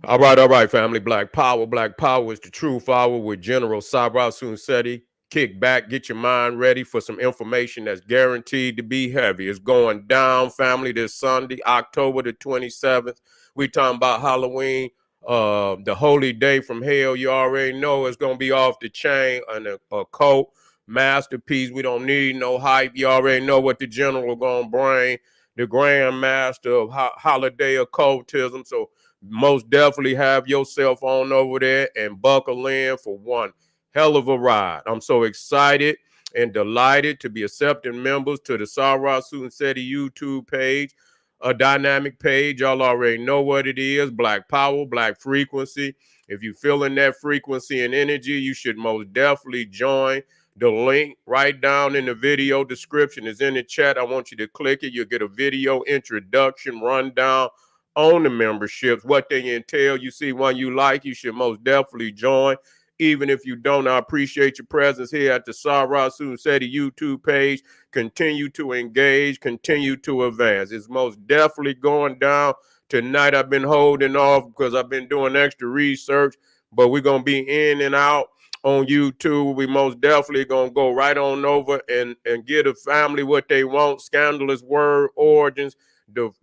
All right, family. Black Power. Black Power is the truth hour with General Sabra Sunseti. Kick back, get your mind ready for some information that's guaranteed to be heavy. It's going down, family, this Sunday, October the 27th. We talking about Halloween, the holy day from hell. You already know it's going to be off the chain and a cult masterpiece. We don't need no hype. You already know what the general going to bring, the grand master of holiday occultism. So most definitely have yourself on over there and buckle in for one hell of a ride. I'm so excited and delighted to be accepting members to the Sarah Sunseti YouTube page, a dynamic page. Y'all already know what it is. Black Power, Black Frequency. If you're feeling that frequency and energy, you should most definitely join. The link right down in the video description is in the chat. I want you to click it. You'll get a video introduction rundown on the memberships, what they entail. You see one you like, you should most definitely join. Even if you don't, I appreciate your presence here at the Sarah Sunseti YouTube page. Continue to engage, continue to advance. It's most definitely going down tonight. I've been holding off because I've been doing extra research, but we're going to be in and out on YouTube. We most definitely going to go right on over and get a family what they want. Scandalous word origins,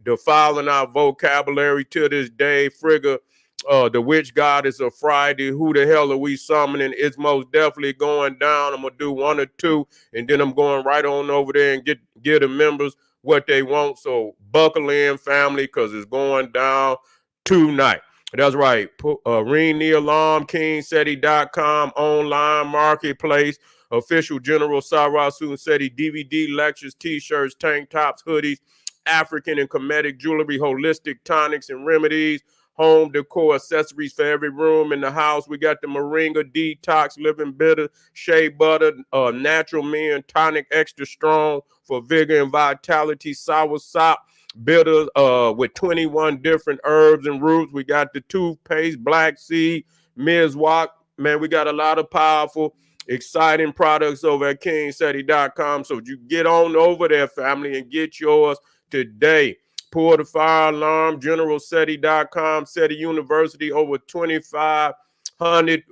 defiling our vocabulary to this day. Frigga, the witch goddess of Friday. Who the hell are we summoning? It's most definitely going down. I'm gonna do one or two, and then I'm going right on over there and get the members what they want. So buckle in, family, because it's going down tonight. That's right. Ring the alarm, kingseti.com, online marketplace, official General Sarah Sunseti DVD lectures, t-shirts, tank tops, hoodies, African and Kemetic jewelry, holistic tonics and remedies, home decor accessories for every room in the house. We got the Moringa Detox Living Bitter, Shea Butter, Natural Men Tonic Extra Strong for vigor and vitality, Sour Sop Bitter with 21 different herbs and roots. We got the toothpaste, Black Seed, Mizwak. Man, we got a lot of powerful, exciting products over at kingseti.com. So you get on over there, family, and get yours today. Pull the fire alarm, generalseti.com, SETI University, over 2,500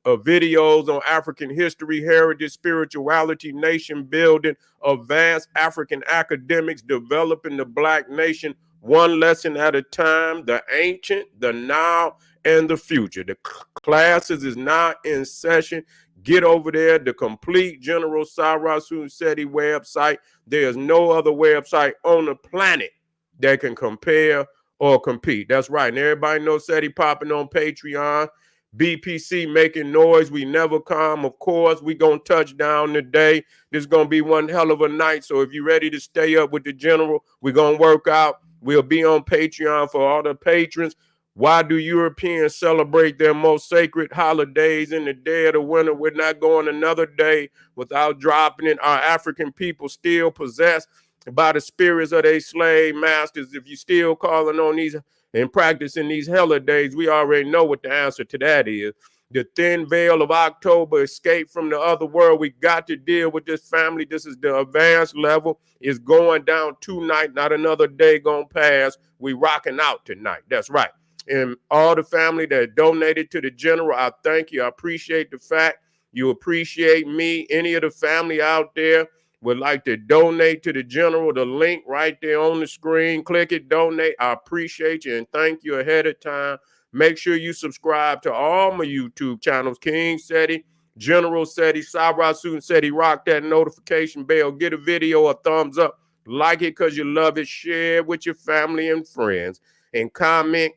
videos on African history, heritage, spirituality, nation building, advanced African academics developing the Black nation one lesson at a time, the ancient, the now, and the future. The classes is now in session. Get over there, the complete General Sarah Sunseti website. There's no other website on the planet that can compare or compete. That's right. And everybody knows SETI popping on Patreon. BPC making noise. We never come. Of course, we going to touch down today. This is going to be one hell of a night. So if you're ready to stay up with the general, we're going to work out. We'll be on Patreon for all the patrons. Why do Europeans celebrate their most sacred holidays in the dead of winter? We're not going another day without dropping it. Our African people still possessed by the spirits of their slave masters. If you still calling on these and practicing these holidays, we already know what the answer to that is. The thin veil of October, escape from the other world. We got to deal with this, family. This is the advanced level. It's going down tonight, not another day gonna pass. We rocking out tonight. That's right. And all the family that donated to the general, I thank you. I appreciate the fact you appreciate me. Any of the family out there would like to donate to the general, the link right there on the screen. Click it, donate. I appreciate you and thank you ahead of time. Make sure you subscribe to all my YouTube channels, King SETI, General SETI, Sarah Sunseti. Rock that notification bell. Get a video a thumbs up. Like it because you love it. Share with your family and friends. And comment.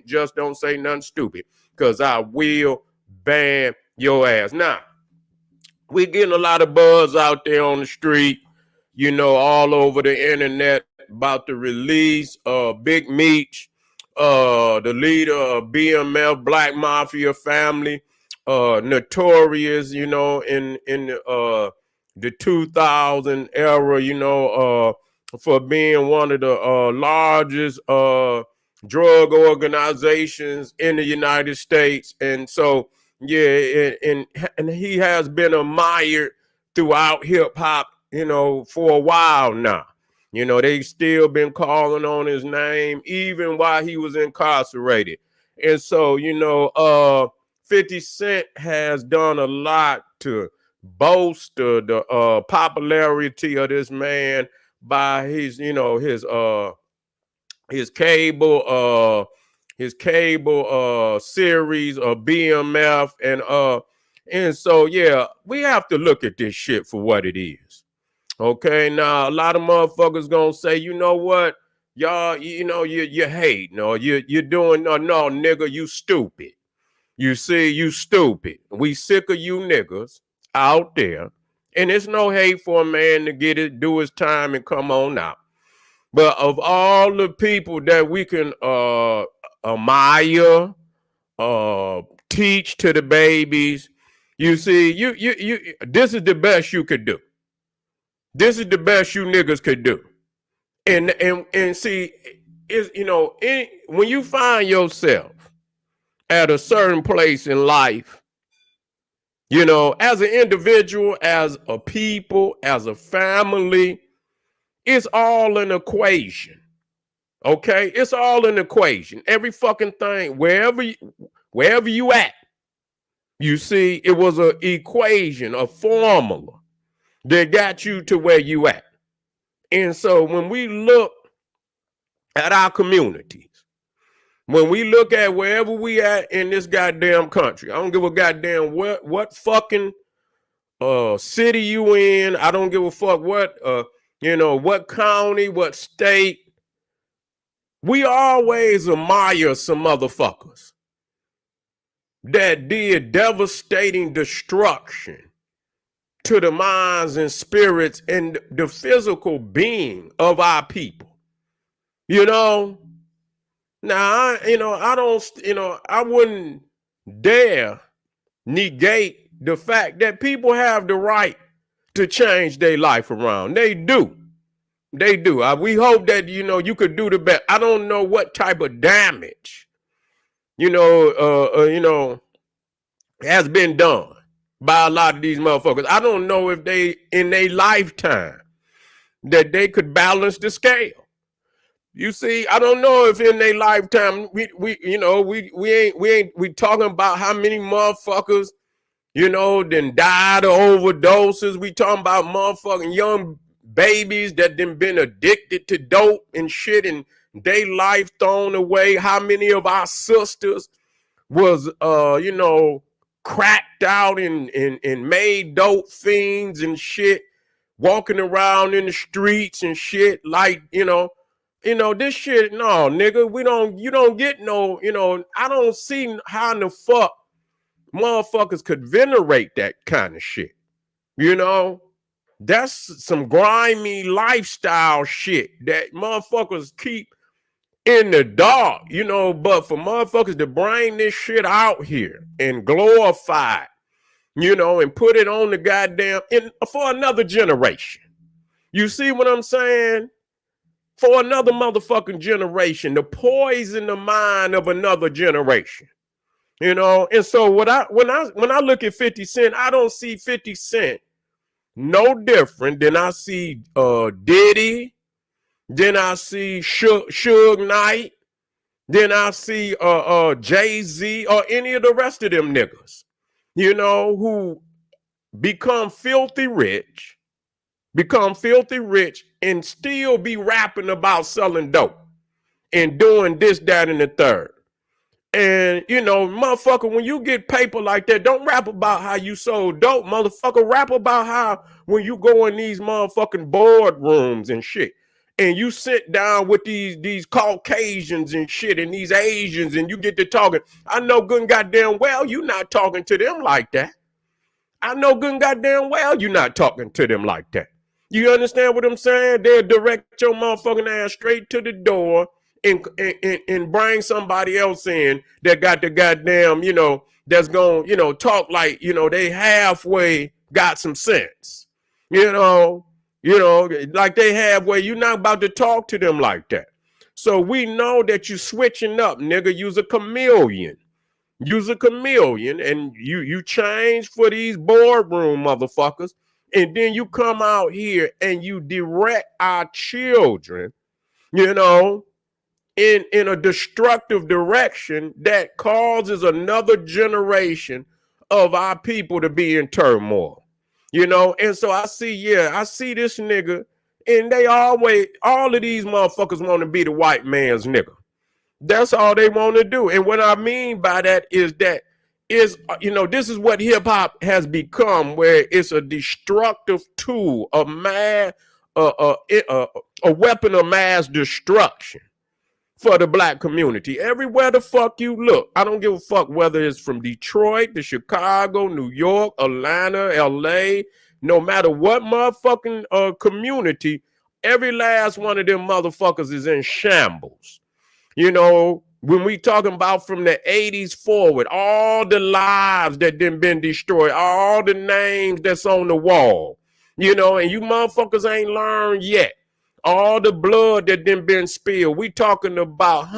Just don't say nothing stupid because I will ban your ass. Now, we're getting a lot of buzz out there on the street, all over the internet about the release of Big Meech, the leader of BMF, Black Mafia family, notorious, in the 2000 era, for being one of the largest drug organizations in the United States. And so, yeah, and he has been admired throughout hip hop, for a while now. You know, they still been calling on his name even while he was incarcerated. And so, 50 Cent has done a lot to bolster the popularity of this man by his cable series of BMF and so yeah, we have to look at this shit for what it is. Okay, now a lot of motherfuckers gonna say, you know what, y'all, you hate, no, you're doing no, nigga, you stupid. You see, you stupid. We sick of you niggas out there, and it's no hate for a man to do his time and come on out. But of all the people that we can admire, teach to the babies, you see, you this is the best you could do. This is the best you niggas could do. And see, when you find yourself at a certain place in life, as an individual, as a people, as a family, it's all an equation. Okay, it's all an equation. Every fucking thing, wherever you at, you see, it was an equation, a formula that got you to where you at. And so when we look at our communities, when we look at wherever we at in this goddamn country, I don't give a goddamn what fucking city you in. I don't give a fuck what what county, what state. We always admire some motherfuckers that did devastating destruction to the minds and spirits and the physical being of our people. Now, I wouldn't dare negate the fact that people have the right to change their life around. They do. They do. We hope that, you could do the best. I don't know what type of damage, has been done by a lot of these motherfuckers. I don't know if they, in their lifetime, that they could balance the scale. You see, I don't know if in their lifetime we talking about how many motherfuckers, then died of overdoses. We talking about motherfucking young babies that then been addicted to dope and shit and they life thrown away. How many of our sisters was cracked out and made dope fiends and shit, walking around in the streets and shit like, this shit, no, nigga, you don't get no, I don't see how in the fuck motherfuckers could venerate that kind of shit. That's some grimy lifestyle shit that motherfuckers keep in the dark, but for motherfuckers to bring this shit out here and glorify it, and put it on the goddamn, for another generation. You see what I'm saying? For another motherfucking generation, to poison the mind of another generation, And so when I look at 50 Cent, I don't see 50 Cent no different than I see Diddy, then I see Suge Knight, then I see Jay-Z or any of the rest of them niggas, who become filthy rich and still be rapping about selling dope and doing this, that, and the third. And, motherfucker, when you get paper like that, don't rap about how you sold dope, motherfucker. Rap about how when you go in these motherfucking boardrooms and shit, and you sit down with these Caucasians and shit and these Asians and you get to talking. I know good and goddamn well you not talking to them like that. I know good and goddamn well you not talking to them like that. You understand what I'm saying? They'll direct your motherfucking ass straight to the door and bring somebody else in that got the goddamn, that's going, talk like, they halfway got some sense. Like they halfway, you're not about to talk to them like that. So we know that you switching up, nigga. You's a chameleon. You's a chameleon, and you change for these boardroom motherfuckers, And then you come out here and you direct our children, you know, in a destructive direction that causes another generation of our people to be in turmoil, you know. And so I see this nigga, and all of these motherfuckers want to be the white man's nigga. That's all they want to do. And what I mean by that is this is what hip hop has become, where it's a destructive tool, a weapon of mass destruction for the black community. Everywhere the fuck you look, I don't give a fuck whether it's from Detroit to Chicago, New York, Atlanta, LA, no matter what motherfucking community, every last one of them motherfuckers is in shambles. You know, when we talking about from the 80s forward, all the lives that done been destroyed, all the names that's on the wall, you know, and you motherfuckers ain't learned yet. All the blood that done been spilled. We talking about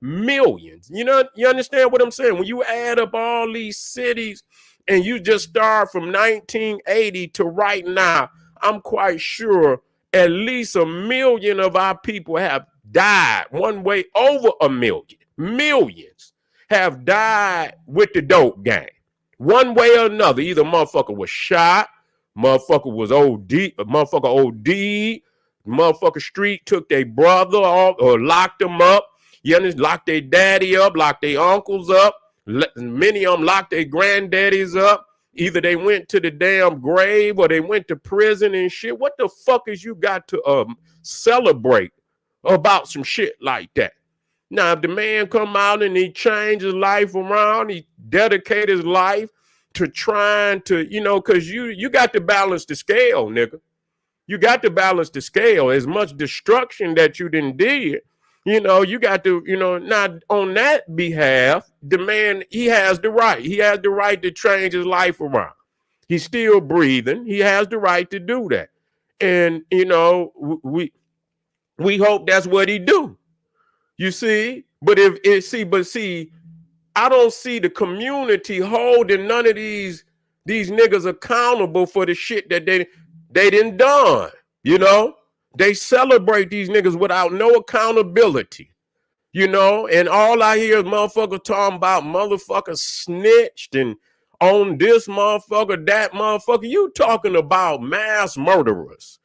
millions. You know, you understand what I'm saying? When you add up all these cities and you just start from 1980 to right now, I'm quite sure at least 1 million of our people have died one way. Over 1 million. Millions have died with the dope gang. One way or another. Either motherfucker was shot, motherfucker was motherfucker street took their brother off or locked them up. You understand? Locked their daddy up, locked their uncles up. Many of them locked their granddaddies up. Either they went to the damn grave or they went to prison and shit. What the fuck is you got to celebrate about some shit like that? Now, if the man come out and he changed his life around, he dedicated his life to trying to, you know, because you got to balance the scale, nigga. You got to balance the scale. As much destruction that you done did, you know, you got to, you know, not on that behalf, the man, he has the right. He has the right to change his life around. He's still breathing. He has the right to do that. And, you know, we hope that's what he do. You see? But I don't see the community holding none of these niggas accountable for the shit that they done done. You know, they celebrate these niggas without no accountability. You know, and all I hear is motherfuckers talking about motherfuckers snitched and on this motherfucker, that motherfucker. You talking about mass murderers.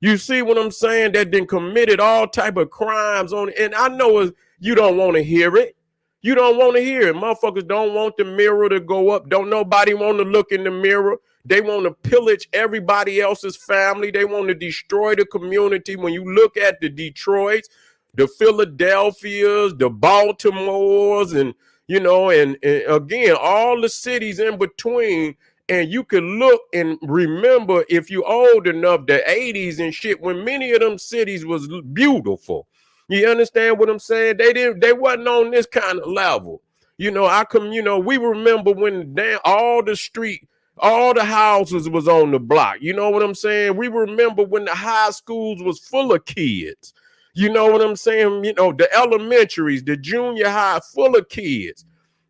You see what I'm saying? That then committed all type of crimes on it. And I know you don't want to hear it. You don't want to hear it. Motherfuckers don't want the mirror to go up. Don't nobody want to look in the mirror. They want to pillage everybody else's family. They want to destroy the community. When you look at the Detroits, the Philadelphias, the Baltimores, and, you know, and again, all the cities in between. And you can look and remember, if you old enough, the 80s and shit, when many of them cities was beautiful. You understand what I'm saying? They wasn't on this kind of level. You know, we remember when all the houses was on the block. You know what I'm saying? We remember when the high schools was full of kids. You know what I'm saying? You know, the elementaries, the junior high, full of kids.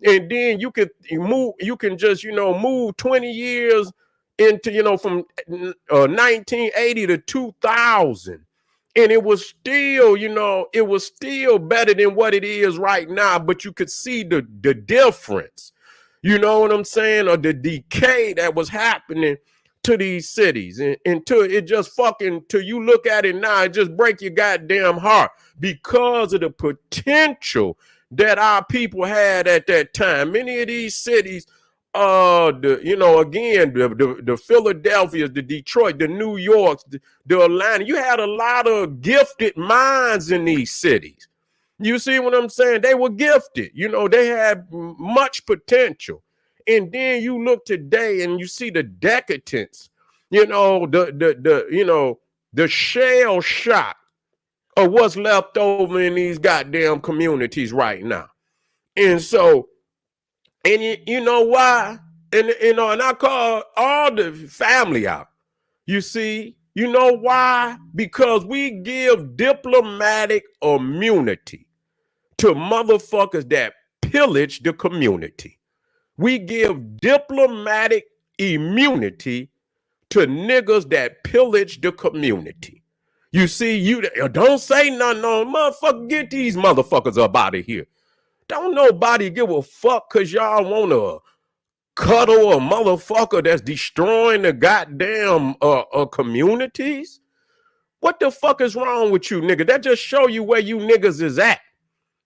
And then you can just, you know, move 20 years into, you know, from 1980 to 2000. And it was still, you know, it was still better than what it is right now. But you could see the difference, you know what I'm saying, or the decay that was happening to these cities. And until you look at it now, it just break your goddamn heart because of the potential that our people had at that time. Many of these cities, the Philadelphia's, the Detroit, the New Yorks, the Atlanta, you had a lot of gifted minds in these cities. You see what I'm saying? They were gifted. You know, they had much potential. And then you look today and you see the decadence, you know, the shell shock of what's left over in these goddamn communities right now. And so, and you know why? And I call all the family out. You see, you know why? Because we give diplomatic immunity to motherfuckers that pillage the community. We give diplomatic immunity to niggas that pillage the community. You see, you don't say nothing on motherfucker. Get these motherfuckers up out of here. Don't nobody give a fuck because y'all want to cuddle a motherfucker that's destroying the goddamn communities. What the fuck is wrong with you, nigga? That just show you where you niggas is at.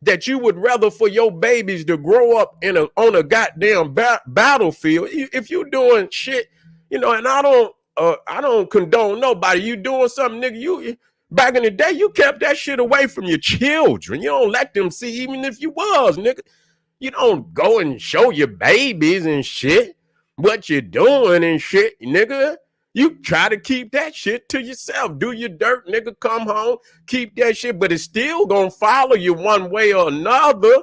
That you would rather for your babies to grow up on a goddamn battlefield. If you doing shit, and I don't condone nobody. You doing something, nigga, you back in the day, you kept that shit away from your children. You don't let them see, even if you was, nigga. You don't go and show your babies and shit what you're doing and shit, nigga. You try to keep that shit to yourself. Do your dirt, nigga. Come home, keep that shit, but it's still gonna follow you one way or another.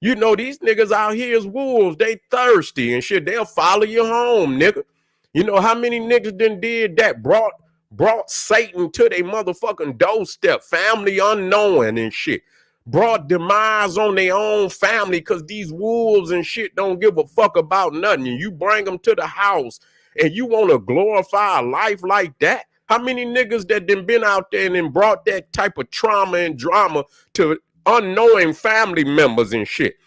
These niggas out here is wolves. They thirsty and shit. They'll follow you home, nigga. You know how many niggas did that? Brought Satan to their motherfucking doorstep, family unknowing and shit. Brought demise on their own family because these wolves and shit don't give a fuck about nothing. And you bring them to the house and you want to glorify a life like that? How many niggas that done been out there and then brought that type of trauma and drama to unknowing family members and shit?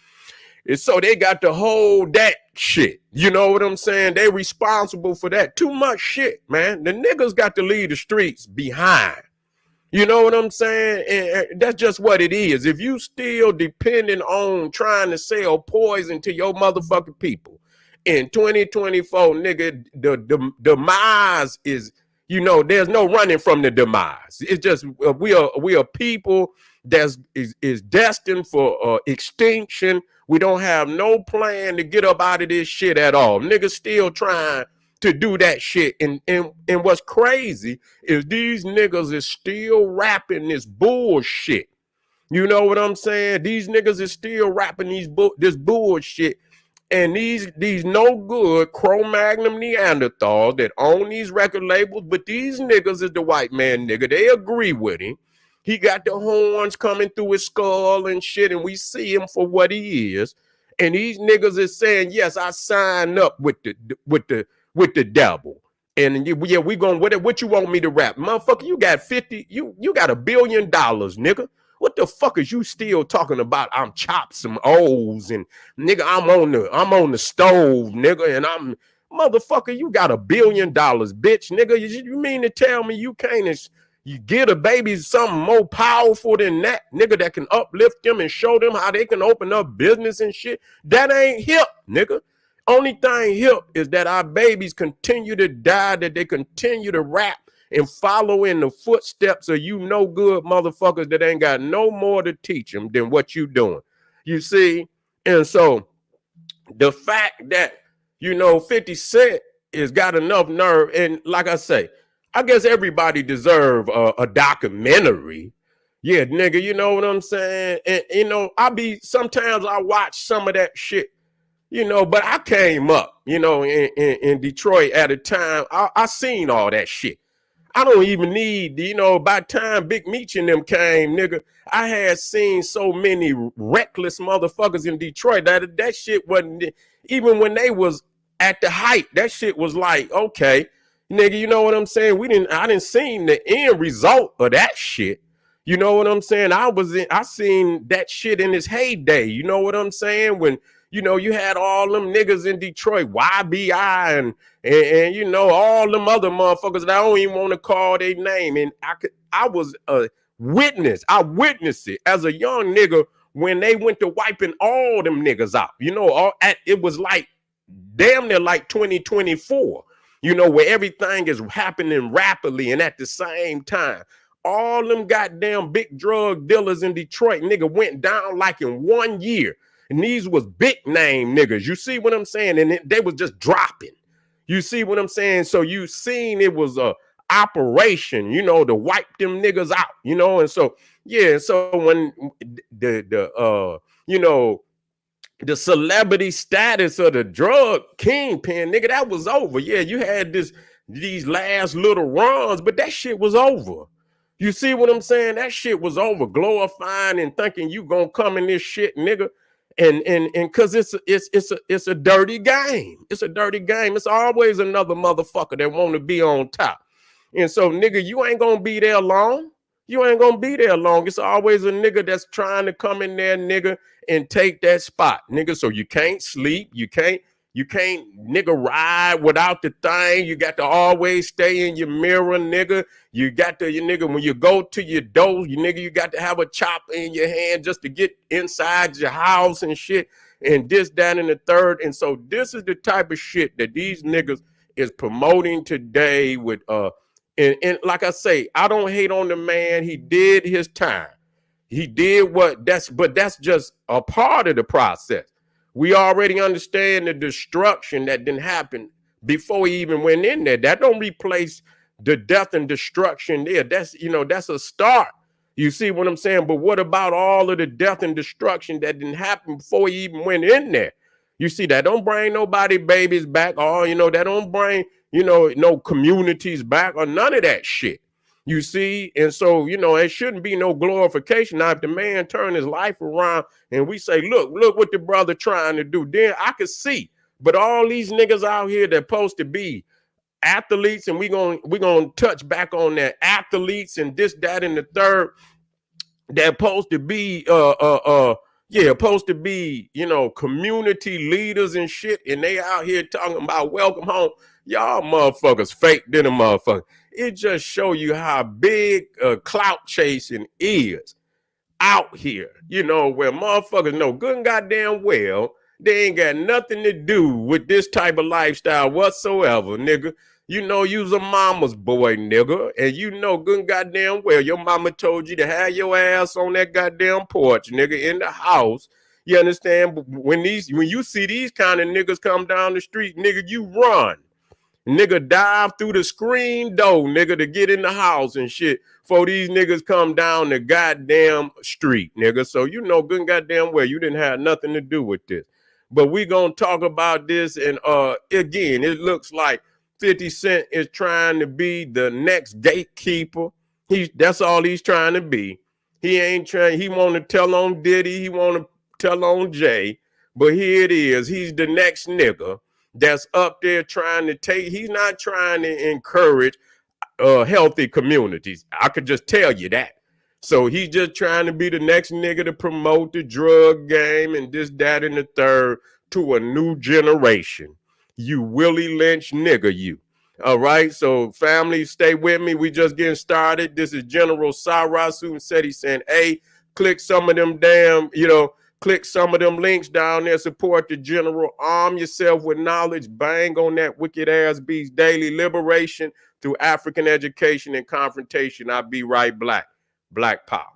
And so they got to hold that shit. You know what I'm saying? They responsible for that. Too much shit, man. The niggas got to leave the streets behind. You know what I'm saying? And that's just what it is. If you still depending on trying to sell poison to your motherfucking people in 2024, nigga, the demise is, there's no running from the demise. It's just we are people that is destined for extinction. We don't have no plan to get up out of this shit at all. Niggas still trying to do that shit. And what's crazy is these niggas is still rapping this bullshit. You know what I'm saying? These niggas is still rapping this bullshit. And these no good Cro-Magnon Neanderthals that own these record labels, but these niggas is the white man nigga. They agree with him. He got the horns coming through his skull and shit, and we see him for what he is. And these niggas is saying, yes, I signed up with the devil. And yeah, we gonna what you want me to rap? Motherfucker, you got you got $1 billion, nigga. What the fuck is you still talking about? I'm chopped some O's and nigga, I'm on the stove, nigga, and I'm motherfucker, you got $1 billion, bitch, nigga. You mean to tell me you can't you get a baby something more powerful than that, nigga, that can uplift them and show them how they can open up business and shit? That ain't hip, nigga. Only thing hip is that our babies continue to die, that they continue to rap and follow in the footsteps of you no good motherfuckers that ain't got no more to teach them than what you doing. You see? And so the fact that, 50 Cent has got enough nerve, and like I say, I guess everybody deserve a documentary. Yeah, nigga, you know what I'm saying? And, sometimes I watch some of that shit, but I came up, in Detroit at a time. I seen all that shit. I don't even need, by the time Big Meech and them came, nigga, I had seen so many reckless motherfuckers in Detroit that shit wasn't, even when they was at the height, that shit was like, okay, nigga, you know what I'm saying? I didn't seen the end result of that shit. You know what I'm saying? I seen that shit in its heyday. You know what I'm saying? When, you had all them niggas in Detroit, YBI and all them other motherfuckers that I don't even want to call their name. And I was a witness. I witnessed it as a young nigga when they went to wiping all them niggas out. It was like damn near like 2024, where everything is happening rapidly and at the same time. All them goddamn big drug dealers in Detroit, nigga, went down like in 1 year. And these was big name niggas. You see what I'm saying? And they was just dropping. You see what I'm saying? So you seen it was a operation, to wipe them niggas out, and so, yeah. So when the celebrity status of the drug kingpin, nigga, that was over. Yeah, you had these last little runs, but that shit was over. You see what I'm saying? That shit was over. Glorifying and thinking you gonna come in this shit, nigga. And because it's a dirty game. It's a dirty game. It's always another motherfucker that want to be on top. And so, nigga, you ain't gonna be there long. You ain't gonna be there long. It's always a nigga that's trying to come in there, nigga, and take that spot, nigga. So you can't sleep. You can't, nigga, ride without the thing. You got to always stay in your mirror, nigga. You got to, you nigga, when you go to your door, you nigga, you got to have a chopper in your hand just to get inside your house and shit. And this, that, and the third. And so this is the type of shit that these niggas is promoting today with and like I say, I don't hate on the man. He did his time. He did but that's just a part of the process. We already understand the destruction that didn't happen before he even went in there. That don't replace the death and destruction there. That's a start. You see what I'm saying? But what about all of the death and destruction that didn't happen before he even went in there? You see, that don't bring nobody babies back, or, that don't bring, no communities back or none of that shit. You see, and so, it shouldn't be no glorification. Now, if the man turned his life around and we say, look what the brother trying to do, then I could see. But all these niggas out here that supposed to be athletes, and we gonna touch back on that, athletes and this, that, and the third, they're supposed to be supposed to be, community leaders and shit, and they out here talking about welcome home. Y'all motherfuckers fake than a motherfucker. It just show you how big clout chasing is out here, where motherfuckers know good and goddamn well they ain't got nothing to do with this type of lifestyle whatsoever, nigga. You's a mama's boy, nigga, and good and goddamn well your mama told you to have your ass on that goddamn porch, nigga, in the house. You understand? But when you see these kind of niggas come down the street, nigga, you run. Nigga, dive through the screen door, nigga, to get in the house and shit before these niggas come down the goddamn street, nigga. So good and goddamn well you didn't have nothing to do with this. But we gonna talk about this, and again, it looks like 50 Cent is trying to be the next gatekeeper. That's all he's trying to be. He ain't trying, he want to tell on Diddy, he want to tell on Jay, but here it is. He's the next nigga that's up there trying to he's not trying to encourage healthy communities. I could just tell you that. So he's just trying to be the next nigga to promote the drug game and this, that, and the third to a new generation. You Willie Lynch nigga, you. All right, so family, stay with me. We just getting started. This is General Sarasu said, he saying, hey, click some of them click some of them links down there, support the general, arm yourself with knowledge, bang on that wicked ass beast, daily liberation through African education and confrontation. I'll be right black power.